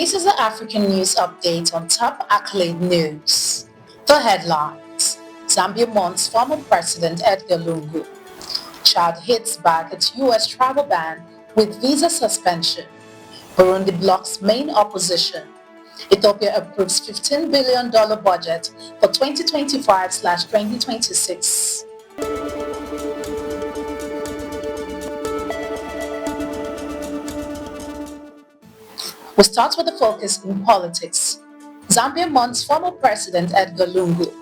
This is the African News Update on top accolade news. The headlines: Zambia Mourns former President Edgar Lungu. Chad hits back at U.S. travel ban with visa suspension. Burundi blocks main opposition. Ethiopia approves $15 billion budget for 2025/2026. We start with the focus in politics. Zambia Mourns former President Edgar Lungu.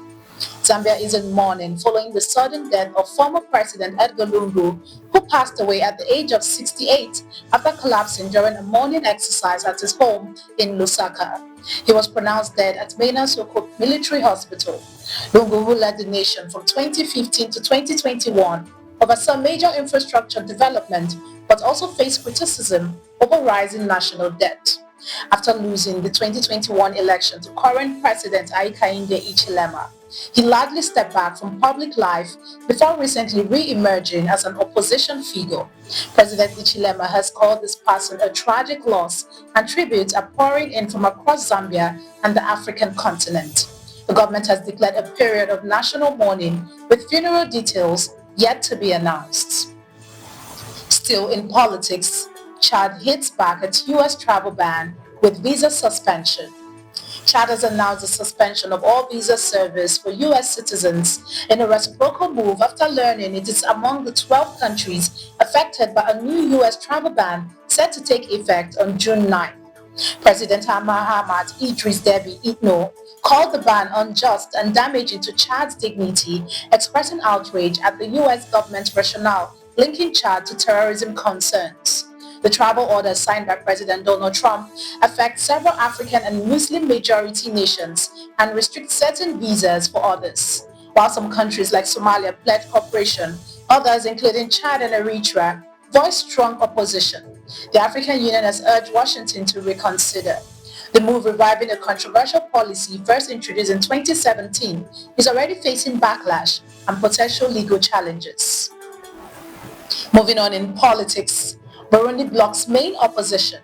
Zambia is in mourning following the sudden death of former President Edgar Lungu, who passed away at the age of 68 after collapsing during a mourning exercise at his home in Lusaka. He was pronounced dead at Mena Soko Military Hospital. Lungu, who led the nation from 2015 to 2021, oversaw major infrastructure development but also faced criticism over rising national debt. After losing the 2021 election to current President Hakainde Hichilema, he largely stepped back from public life before recently re-emerging as an opposition figure. President Hichilema has called this passing a tragic loss, and tributes are pouring in from across Zambia and the African continent. The government has declared a period of national mourning, with funeral details yet to be announced. Still in politics, Chad hits back at U.S. travel ban with visa suspension. Chad has announced the suspension of all visa service for U.S. citizens in a reciprocal move after learning it is among the 12 countries affected by a new U.S. travel ban set to take effect on June 9. President Mahamat Idris Deby Itno called the ban unjust and damaging to Chad's dignity, expressing outrage at the U.S. government's rationale linking Chad to terrorism concerns. The travel order signed by President Donald Trump affects several African and Muslim majority nations and restricts certain visas for others. While some countries like Somalia pledged cooperation, others, including Chad and Eritrea, voiced strong opposition. The African Union has urged Washington to reconsider. The move, reviving a controversial policy first introduced in 2017, is already facing backlash and potential legal challenges. Moving on in politics, Burundi blocks main opposition.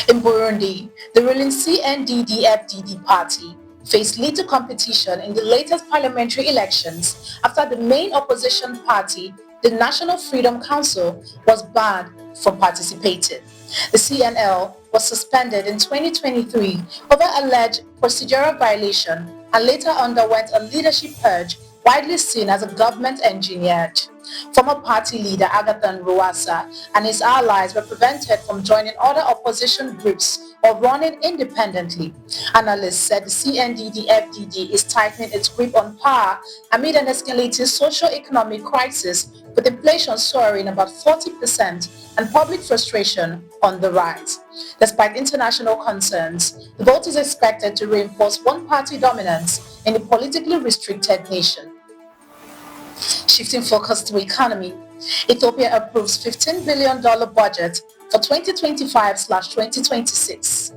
In Burundi, the ruling CNDD-FDD party faced little competition in the latest parliamentary elections after the main opposition party, the National Freedom Council, was banned from participating. The CNL was suspended in 2023 over alleged procedural violation and later underwent a leadership purge widely seen as a government-engineered. Former party leader Agathon Rwasa and his allies were prevented from joining other opposition groups or running independently. Analysts said the CNDD-FDD is tightening its grip on power amid an escalating socio-economic crisis, with inflation soaring about 40% and public frustration on the rise. Despite international concerns, the vote is expected to reinforce one-party dominance in a politically restricted nation. Shifting focus to economy, Ethiopia approves $15 billion budget for 2025/2026.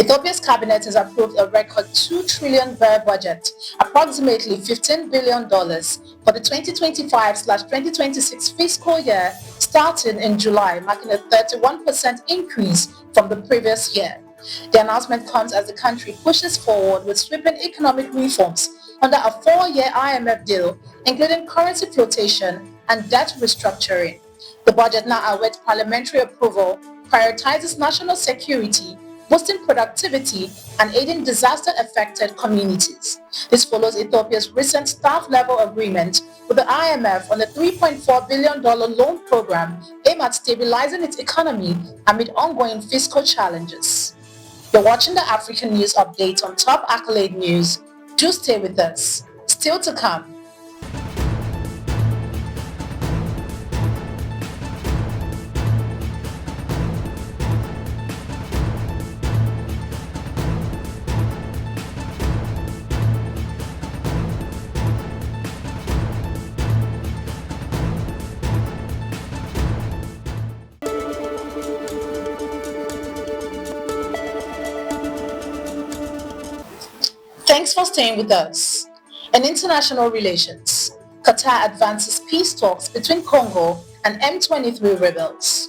Ethiopia's cabinet has approved a record 2 trillion birr budget, approximately $15 billion, for the 2025/2026 fiscal year starting in July, marking a 31% increase from the previous year. The announcement comes as the country pushes forward with sweeping economic reforms under a 4-year IMF deal, including currency flotation and debt restructuring. The budget now awaits parliamentary approval, prioritizes national security, boosting productivity and aiding disaster-affected communities. This follows Ethiopia's recent staff-level agreement with the IMF on a $3.4 billion loan program aimed at stabilizing its economy amid ongoing fiscal challenges. You're watching the African News Update on Top Accolade News. Do stay with us. Still to come. Thanks for staying with us. In international relations, Qatar advances peace talks between Congo and M23 rebels.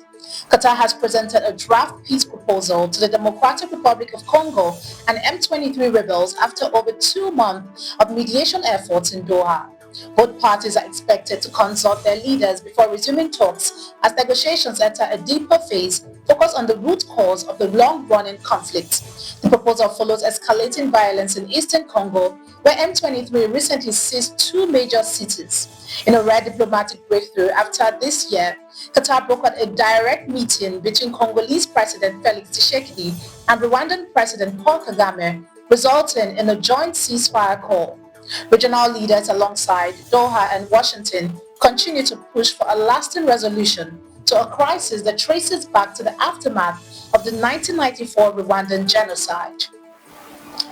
Qatar has presented a draft peace proposal to the Democratic Republic of Congo and M23 rebels after over 2 months of mediation efforts in Doha. Both parties are expected to consult their leaders before resuming talks as negotiations enter a deeper phase focused on the root cause of the long-running conflict. The proposal follows escalating violence in eastern Congo, where M23 recently seized 2 major cities. In a rare diplomatic breakthrough after this year, Qatar brokered a direct meeting between Congolese President Felix Tshisekedi and Rwandan President Paul Kagame, resulting in a joint ceasefire call. Regional leaders alongside Doha and Washington continue to push for a lasting resolution to a crisis that traces back to the aftermath of the 1994 Rwandan genocide.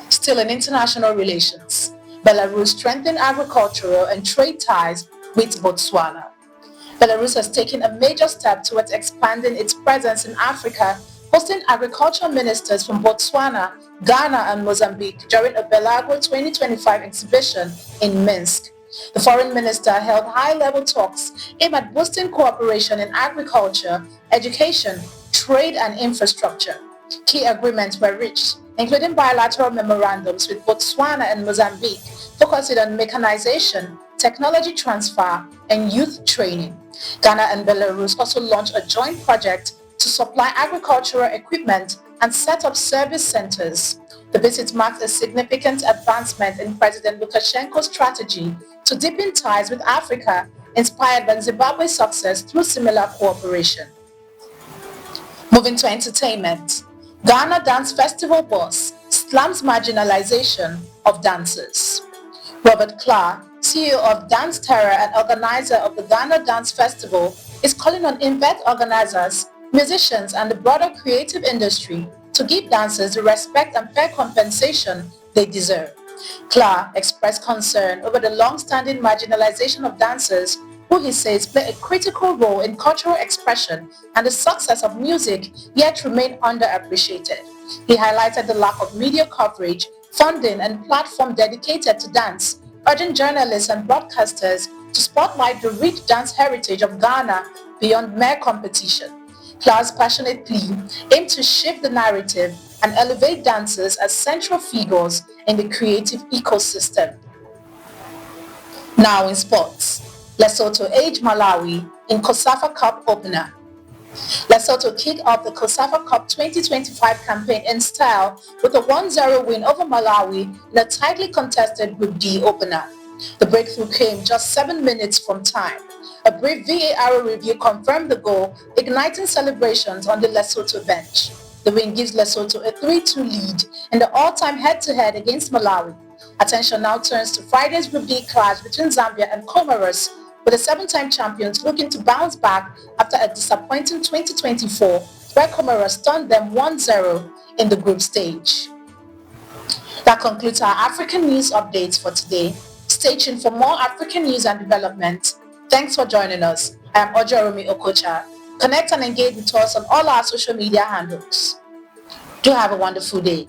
Still in international relations, Belarus strengthened agricultural and trade ties with Botswana. Belarus has taken a major step towards expanding its presence in Africa, hosting agricultural ministers from Botswana, Ghana and Mozambique during a Belago 2025 exhibition in Minsk. The foreign minister held high-level talks aimed at boosting cooperation in agriculture, education, trade and infrastructure. Key agreements were reached, including bilateral memorandums with Botswana and Mozambique, focusing on mechanization, technology transfer, and youth training. Ghana and Belarus also launched a joint project to supply agricultural equipment and set up service centers. The visit marks a significant advancement in President Lukashenko's strategy to deepen ties with Africa, inspired by Zimbabwe's success through similar cooperation. Moving to entertainment, Ghana Dance Festival boss slams marginalization of dancers. Robert Clark, CEO of Dance Terror and organizer of the Ghana Dance Festival, is calling on event organizers, musicians and the broader creative industry to give dancers the respect and fair compensation they deserve. Clark expressed concern over the long-standing marginalization of dancers, who he says play a critical role in cultural expression and the success of music, yet remain underappreciated. He highlighted the lack of media coverage, funding and platform dedicated to dance, urging journalists and broadcasters to spotlight the rich dance heritage of Ghana beyond mere competition. Clark's passionate plea aimed to shift the narrative and elevate dancers as central figures in the creative ecosystem. Now in sports, Lesotho edged Malawi in COSAFA Cup opener. Lesotho kicked off the COSAFA Cup 2025 campaign in style with a 1-0 win over Malawi in a tightly contested Group D opener. The breakthrough came just 7 minutes from time. A brief VAR review confirmed the goal, igniting celebrations on the Lesotho bench. The win gives Lesotho a 3-2 lead in the all-time head-to-head against Malawi. Attention now turns to Friday's Group D clash between Zambia and Comoros, with the 7-time champions looking to bounce back after a disappointing 2024, where Comoros stunned them 1-0 in the group stage. That concludes our African news updates for today. Stay tuned for more African news and development. Thanks for joining us. I am Ojorume Okocha. Connect and engage with us on all our social media handles. Do have a wonderful day.